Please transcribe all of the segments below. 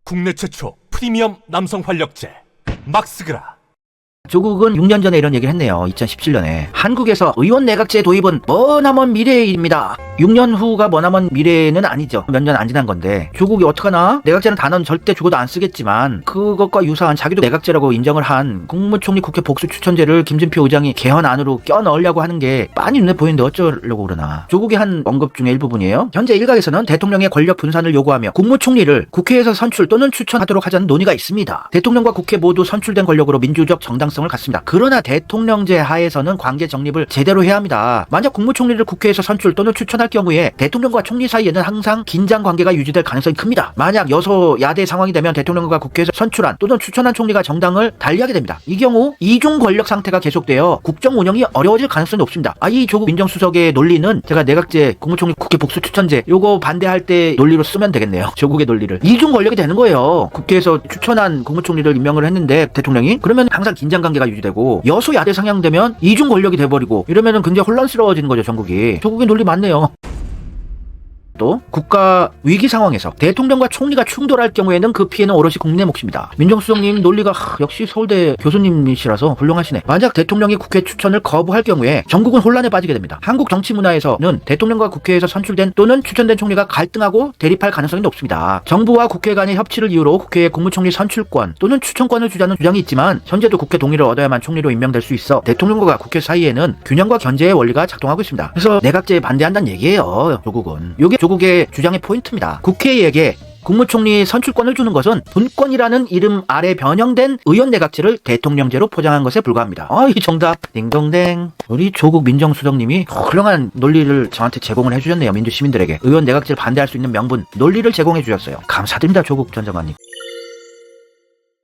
국내 최초 프리미엄 남성 활력제 막스그라. 조국은 6년 전에 이런 얘기를 했네요. 2017년에. 한국에서 의원 내각제 도입은 머나먼 미래의 일입니다. 6년 후가 머나먼 미래는 아니죠. 몇 년 안 지난 건데 조국이 어떡하나? 내각제는 단어는 절대 죽어도 안 쓰겠지만 그것과 유사한 자기도 내각제라고 인정을 한 국무총리 국회 복수 추천제를 김진표 의장이 개헌안으로 껴넣으려고 하는 게 많이 눈에 보이는데 어쩌려고 그러나. 조국이 한 언급 중에 일부분이에요. 현재 일각에서는 대통령의 권력 분산을 요구하며 국무총리를 국회에서 선출 또는 추천하도록 하자는 논의가 있습니다. 대통령과 국회 모두 선출된 권력으로 민주적 정당성을 갖습니다. 그러나 대통령제 하에서는 관계 정립을 제대로 해야 합니다. 만약 국무총리를 국회에서 선출 또는 추천할 경우에 대통령과 총리 사이에는 항상 긴장 관계가 유지될 가능성이 큽니다. 만약 여소야대 상황이 되면 대통령과 국회에서 선출한 또는 추천한 총리가 정당을 달리하게 됩니다. 이 경우 이중 권력 상태가 계속되어 국정 운영이 어려워질 가능성이 높습니다. 이 조국 민정수석의 논리는 제가 내각제 국무총리 국회 복수 추천제 요거 반대할 때 논리로 쓰면 되겠네요. 조국의 논리를. 이중 권력이 되는 거예요. 국회에서 추천한 국무총리를 임명을 했는데 대통령이 그러면 항상 긴장 관계가 유지되고 여소야대 상향되면 이중 권력이 돼버리고 이러면은 굉장히 혼란스러워지는 거죠. 전국이. 조국의 논리 맞네요. 또 국가 위기 상황에서 대통령과 총리가 충돌할 경우에는 그 피해는 오롯이 국민의 몫입니다. 민정수석님 논리가 역시 서울대 교수님이시라서 훌륭하시네. 만약 대통령이 국회 추천을 거부할 경우에 전국은 혼란에 빠지게 됩니다. 한국 정치 문화에서는 대통령과 국회에서 선출된 또는 추천된 총리가 갈등하고 대립할 가능성이 높습니다. 정부와 국회 간의 협치를 이유로 국회에 국무총리 선출권 또는 추천권을 주자는 주장이 있지만 현재도 국회 동의를 얻어야만 총리로 임명될 수 있어 대통령과 국회 사이에는 균형과 견제의 원리가 작동하고 있습니다. 그래서 내각제에 반대한다는 얘기예요. 조국은. 이게 조국의 주장의 포인트입니다. 국회에게 국무총리 선출권을 주는 것은 분권이라는 이름 아래 변형된 의원 내각제를 대통령제로 포장한 것에 불과합니다. 이 정답 딩동댕. 우리 조국 민정수석님이 훌륭한 논리를 저한테 제공을 해주셨네요. 민주시민들에게 의원 내각제를 반대할 수 있는 명분 논리를 제공해 주셨어요. 감사드립니다. 조국 전 장관님.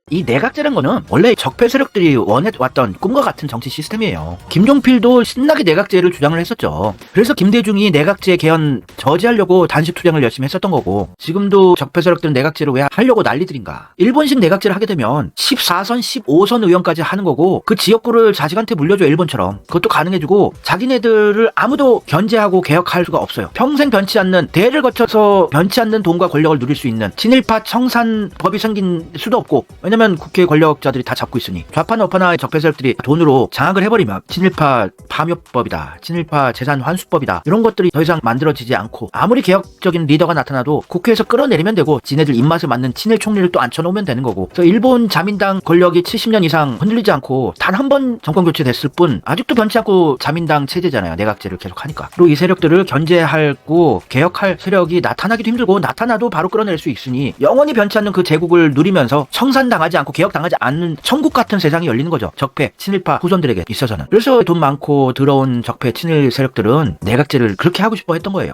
이 내각제란 거는 원래 적폐 세력들이 원해왔던 꿈과 같은 정치 시스템이에요. 김종필도 신나게 내각제를 주장을 했었죠. 그래서 김대중이 내각제 개헌 저지하려고 단식 투쟁을 열심히 했었던 거고 지금도 적폐 세력들은 내각제를 왜 하려고 난리들인가. 일본식 내각제를 하게 되면 14선 15선 의원까지 하는 거고 그 지역구를 자식한테 물려줘. 일본처럼. 그것도 가능해주고 자기네들을 아무도 견제하고 개혁할 수가 없어요. 평생 변치 않는 대를 거쳐서 변치 않는 돈과 권력을 누릴 수 있는 친일파 청산법이 생긴 수도 없고 왜냐면 국회 권력자들이 다 잡고 있으니 좌파나 우파나 적폐 세력들이 돈으로 장악을 해버리면 친일파 파묘법이다, 친일파 재산 환수법이다 이런 것들이 더 이상 만들어지지 않고 아무리 개혁적인 리더가 나타나도 국회에서 끌어내리면 되고 지네들 입맛에 맞는 친일 총리를 또 앉혀놓으면 되는 거고. 그래서 일본 자민당 권력이 70년 이상 흔들리지 않고 단 한 번 정권 교체됐을 뿐 아직도 변치 않고 자민당 체제잖아요. 내각제를 계속 하니까. 그리고 이 세력들을 견제하고 개혁할 세력이 나타나기도 힘들고 나타나도 바로 끌어낼 수 있으니 영원히 변치 않는 그 제국을 누리면서 청산당하지 않고 개혁당하지 않는 천국 같은 세상이 열리는 거죠. 적폐, 친일파 후손들에게 있어서는. 그래서 돈 많고 더러운 적폐, 친일 세력들은 내각제를 그렇게 하고 싶어 했던 거예요.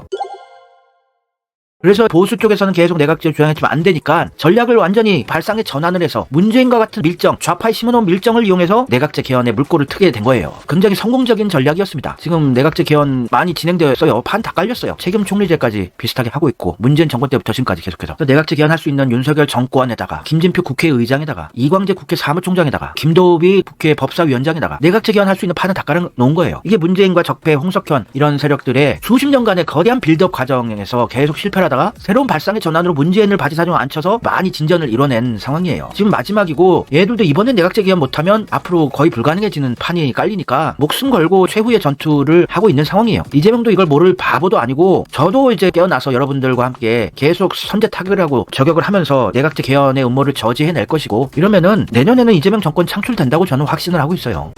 그래서 보수 쪽에서는 계속 내각제를 주장했지만 안 되니까 전략을 완전히 발상에 전환을 해서 문재인과 같은 밀정, 좌파의 심어놓은 밀정을 이용해서 내각제 개헌에 물꼬를 트게 된 거예요. 굉장히 성공적인 전략이었습니다. 지금 내각제 개헌 많이 진행되었어요. 판 다 깔렸어요. 책임 총리제까지 비슷하게 하고 있고 문재인 정권 때부터 지금까지 계속해서. 내각제 개헌할 수 있는 윤석열 정권에다가 김진표 국회의장에다가 이광재 국회 사무총장에다가 김도비 국회 법사위원장에다가 내각제 개헌할 수 있는 판은 다 깔아놓은 거예요. 이게 문재인과 적폐, 홍석현 이런 세력들의 수십 년간의 거대한 빌드업 과정에서 계속 실패를 다가 새로운 발상의 전환으로 문재인을 바지사정 앉혀서 많이 진전을 이뤄낸 상황이에요. 지금 마지막이고 얘들도 이번엔 내각제 개헌 못하면 앞으로 거의 불가능해지는 판이 깔리니까 목숨 걸고 최후의 전투를 하고 있는 상황이에요. 이재명도 이걸 모를 바보도 아니고 저도 이제 깨어나서 여러분들과 함께 계속 선제 타격을 하고 저격을 하면서 내각제 개헌의 음모를 저지해낼 것이고 이러면은 내년에는 이재명 정권 창출된다고 저는 확신을 하고 있어요.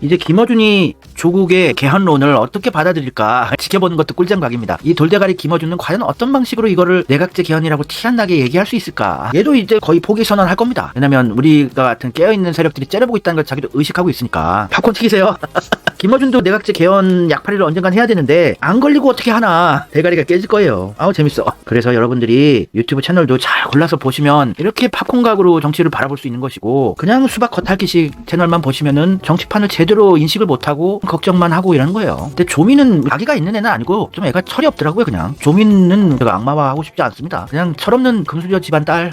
이제 김어준이 조국의 개헌론을 어떻게 받아들일까 지켜보는 것도 꿀잼각입니다. 이 돌대가리 김어준은 과연 어떤 방식으로 이거를 내각제 개헌이라고 티 안 나게 얘기할 수 있을까. 얘도 이제 거의 포기 선언할 겁니다. 왜냐면 우리가 같은 깨어있는 세력들이 째려보고 있다는 걸 자기도 의식하고 있으니까. 팝콘 튀기세요. 김어준도 내각제 개헌 약팔이를 언젠간 해야 되는데 안 걸리고 어떻게 하나. 대가리가 깨질 거예요. 재밌어. 그래서 여러분들이 유튜브 채널도 잘 골라서 보시면 이렇게 팝콘각으로 정치를 바라볼 수 있는 것이고 그냥 수박 겉핥기식 채널만 보시면은 정치판을 제대로 인식을 못하고 걱정만 하고 이러는 거예요. 근데 조민은 자기가 있는 애는 아니고 좀 애가 철이 없더라고요. 그냥 조민은 제가 악마화 하고 싶지 않습니다. 그냥 철없는 금수저 집안 딸.